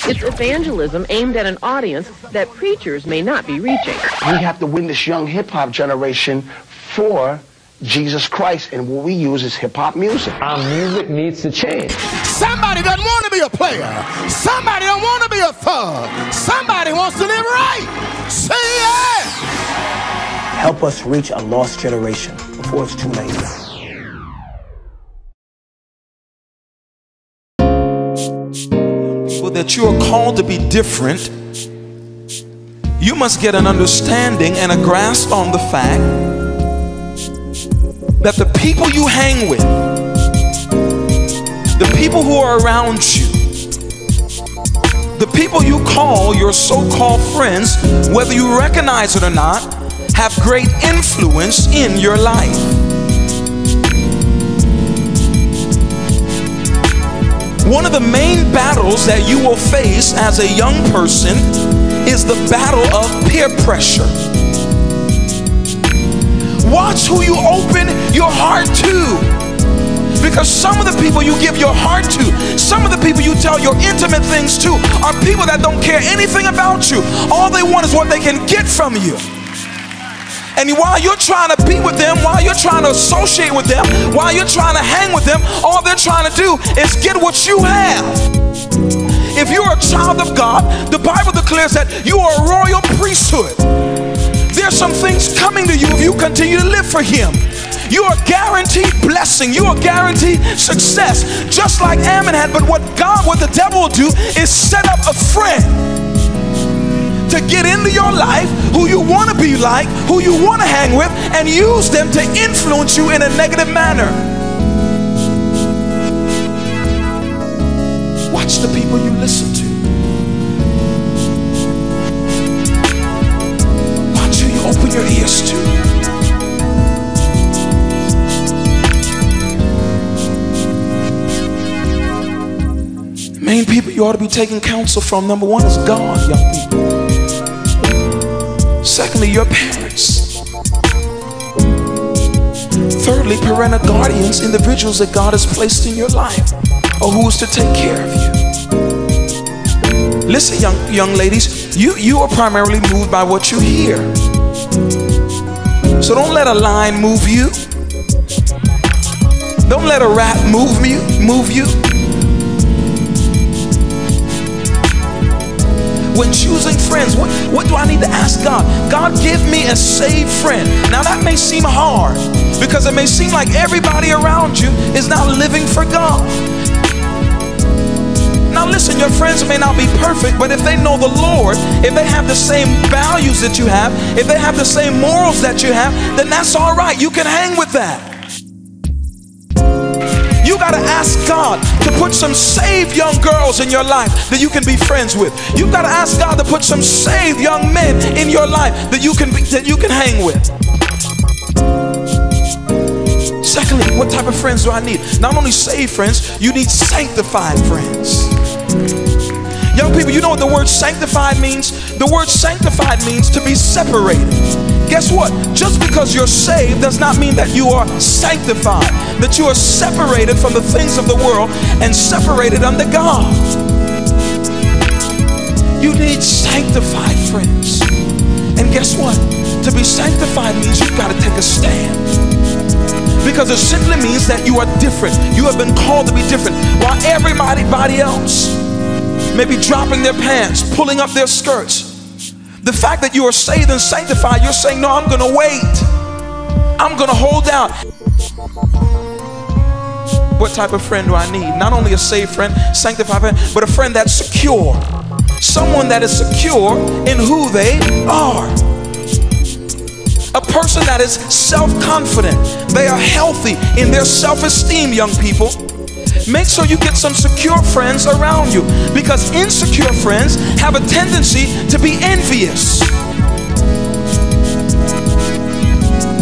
It's evangelism aimed at an audience that preachers may not be reaching. We have to win this young hip-hop generation for Jesus Christ, and what we use is hip-hop music. Our music needs to change. Somebody doesn't want to be a player. Somebody don't want to be a thug. Somebody wants to live right. Say yeah! Help us reach a lost generation before it's too late. That you are called to be different, you must get an understanding and a grasp on the fact that the people you hang with, the people who are around you, the people you call your so-called friends, whether you recognize it or not, have great influence in your life. One of the main battles that you will face as a young person is the battle of peer pressure. Watch who you open your heart to, because some of the people you give your heart to, some of the people you tell your intimate things to, are people that don't care anything about you. All they want is what they can get from you. And while you're trying to be with them, while you're trying to associate with them, while you're trying to hang with them, all they're trying to do is get what you have. If you're a child of God, the Bible declares that you are a royal priesthood. There's some things coming to you if you continue to live for Him. You are guaranteed blessing. You are guaranteed success, just like Ammon had. But what the devil will do is set up a friend to get into your life, who you want to be like, who you want to hang with, and use them to influence you in a negative manner. Watch the people you listen to. Watch who you open your ears to. Main people you ought to be taking counsel from, number one, is God, young people. Secondly, your parents. Thirdly, parental guardians, individuals that God has placed in your life, or who is to take care of you. Listen, young ladies, you are primarily moved by what you hear. So don't let a line move you. Don't let a rap move you. When choosing friends, what do I need to ask God? God, give me a saved friend. Now that may seem hard, because it may seem like everybody around you is not living for God. Now listen, your friends may not be perfect, but if they know the Lord, if they have the same values that you have, if they have the same morals that you have, then that's all right. You can hang with that. You got to ask God to put some saved young girls in your life that you can be friends with. You got to ask God to put some saved young men in your life that you can hang with. Secondly, what type of friends do I need? Not only saved friends, you need sanctified friends. Young people, you know what the word sanctified means? The word sanctified means to be separated. Guess what? Just because you're saved does not mean that you are sanctified, that you are separated from the things of the world and separated unto God. You need sanctified friends. And guess what? To be sanctified means you've got to take a stand. Because it simply means that you are different. You have been called to be different. While everybody else may be dropping their pants, pulling up their skirts, the fact that you are saved and sanctified, you're saying, no, I'm going to wait. I'm going to hold out. What type of friend do I need? Not only a saved friend, sanctified friend, but a friend that's secure. Someone that is secure in who they are. A person that is self-confident. They are healthy in their self-esteem, young people. Make sure you get some secure friends around you, because insecure friends have a tendency to be envious.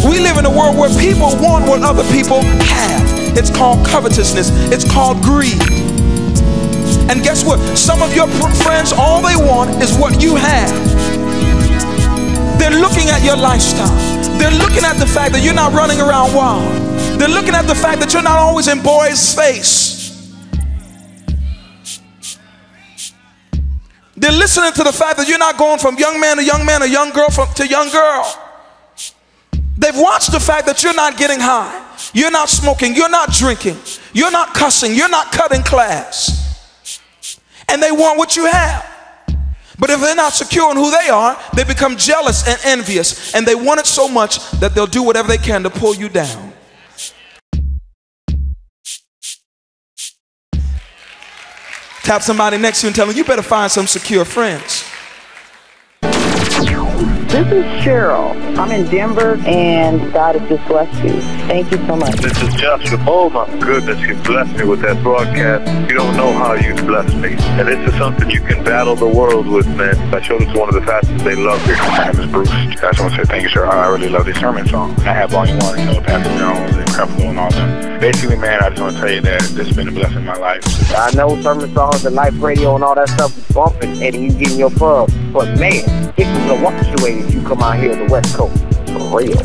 We live in a world where people want what other people have. It's called covetousness. It's called greed. And guess what? Some of your friends, all they want is what you have. They're looking at your lifestyle. They're looking at the fact that you're not running around wild. They're looking at the fact that you're not always in boys' face. They're listening to the fact that you're not going from young man to young man or young girl to young girl. They've watched the fact that you're not getting high, you're not smoking, you're not drinking, you're not cussing, you're not cutting class. And they want what you have. But if they're not secure in who they are, they become jealous and envious. And they want it so much that they'll do whatever they can to pull you down. Tap somebody next to you and tell them, you better find some secure friends. This is Cheryl. I'm in Denver, and God has just blessed you. Thank you so much. This is Joshua. Oh my goodness, you blessed me with that broadcast. You don't know how you blessed me. And this is something you can battle the world with, man. I showed it to one of the pastors. They loved it. My name is Bruce. I just want to say thank you, sir. I really love this sermon song. I have Volume 1, you know, Pastor Jones and Creflo and all them. Basically, man, I just want to tell you that this has been a blessing in my life. I know sermon songs and life radio and all that stuff is bumping and you getting your buzz. But man, it was a wash away if you come out here on the West Coast. For real.